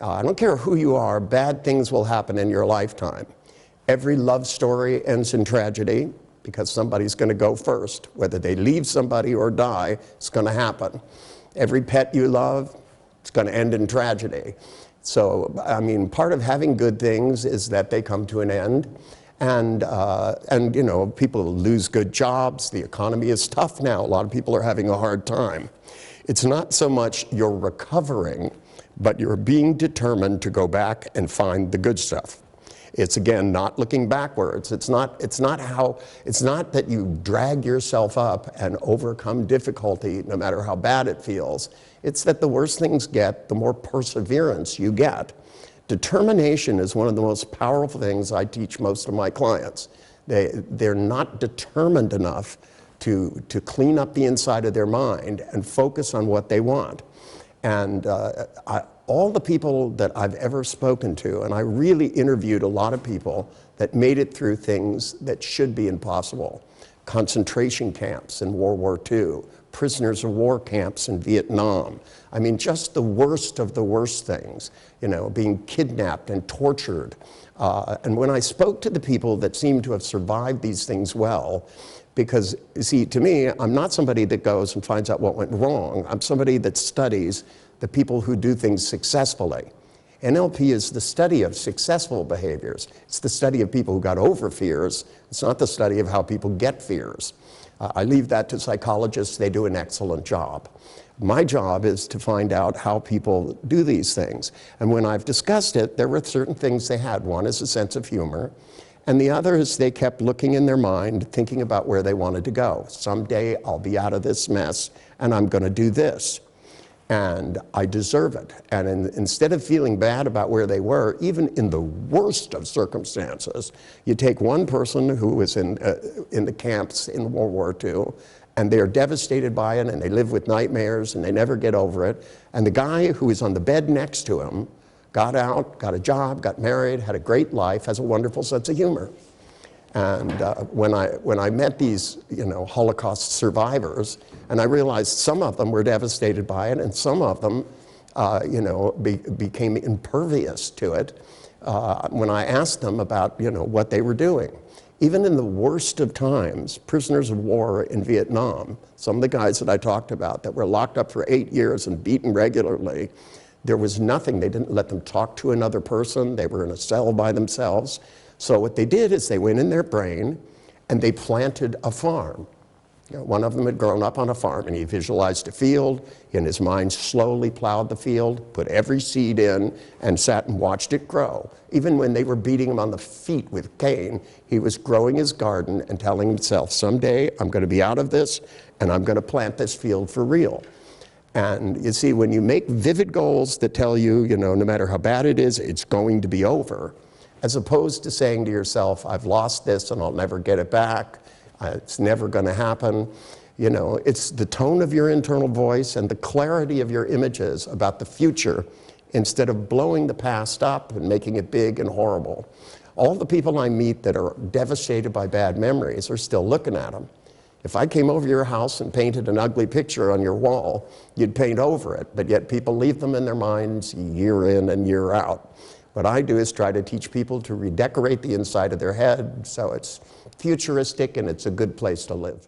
I don't care who you are, bad things will happen in your lifetime. Every love story ends in tragedy because somebody's going to go first. Whether they leave somebody or die, it's going to happen. Every pet you love, it's going to end in tragedy. So, I mean, part of having good things is that they come to an end. And you know, people lose good jobs. The economy is tough now. A lot of people are having a hard time. It's not so much you're recovering, but you're being determined to go back and find the good stuff. It's, again, not looking backwards. It's not that you drag yourself up and overcome difficulty no matter how bad it feels. It's that the worse things get, the more perseverance you get. Determination is one of the most powerful things I teach most of my clients. They're not determined enough to clean up the inside of their mind and focus on what they want. And all the people that I've ever spoken to, and I really interviewed a lot of people that made it through things that should be impossible. Concentration camps in World War II, prisoners of war camps in Vietnam. I mean, just the worst of the worst things, you know, being kidnapped and tortured. And when I spoke to the people that seemed to have survived these things well, because, see, to me, I'm not somebody that goes and finds out what went wrong. I'm somebody that studies the people who do things successfully. NLP is the study of successful behaviors. It's the study of people who got over fears. It's not the study of how people get fears. I leave that to psychologists. They do an excellent job. My job is to find out how people do these things. And when I've discussed it, there were certain things they had. One is a sense of humor. And the other is they kept looking in their mind, thinking about where they wanted to go. Someday I'll be out of this mess and I'm going to do this. And I deserve it. And instead of feeling bad about where they were, even in the worst of circumstances, you take one person who was in the camps in World War II, and they're devastated by it, and they live with nightmares, and they never get over it. And the guy who was on the bed next to him got out, got a job, got married, had a great life, has a wonderful sense of humor. And when I met these, you know, Holocaust survivors, and I realized some of them were devastated by it, and some of them, you know, became impervious to it. When I asked them about, you know, what they were doing, even in the worst of times, prisoners of war in Vietnam, some of the guys that I talked about that were locked up for 8 years and beaten regularly, there was nothing. They didn't let them talk to another person. They were in a cell by themselves. So what they did is they went in their brain and they planted a farm. You know, one of them had grown up on a farm and he visualized a field. In his mind slowly plowed the field, put every seed in, and sat and watched it grow. Even when they were beating him on the feet with cane, he was growing his garden and telling himself, someday I'm going to be out of this and I'm going to plant this field for real. And you see, when you make vivid goals that tell you, you know, no matter how bad it is, it's going to be over, as opposed to saying to yourself, I've lost this and I'll never get it back, it's never going to happen. You know, it's the tone of your internal voice and the clarity of your images about the future instead of blowing the past up and making it big and horrible. All the people I meet that are devastated by bad memories are still looking at them. If I came over your house and painted an ugly picture on your wall, you'd paint over it, but yet people leave them in their minds year in and year out. What I do is try to teach people to redecorate the inside of their head so it's futuristic and it's a good place to live.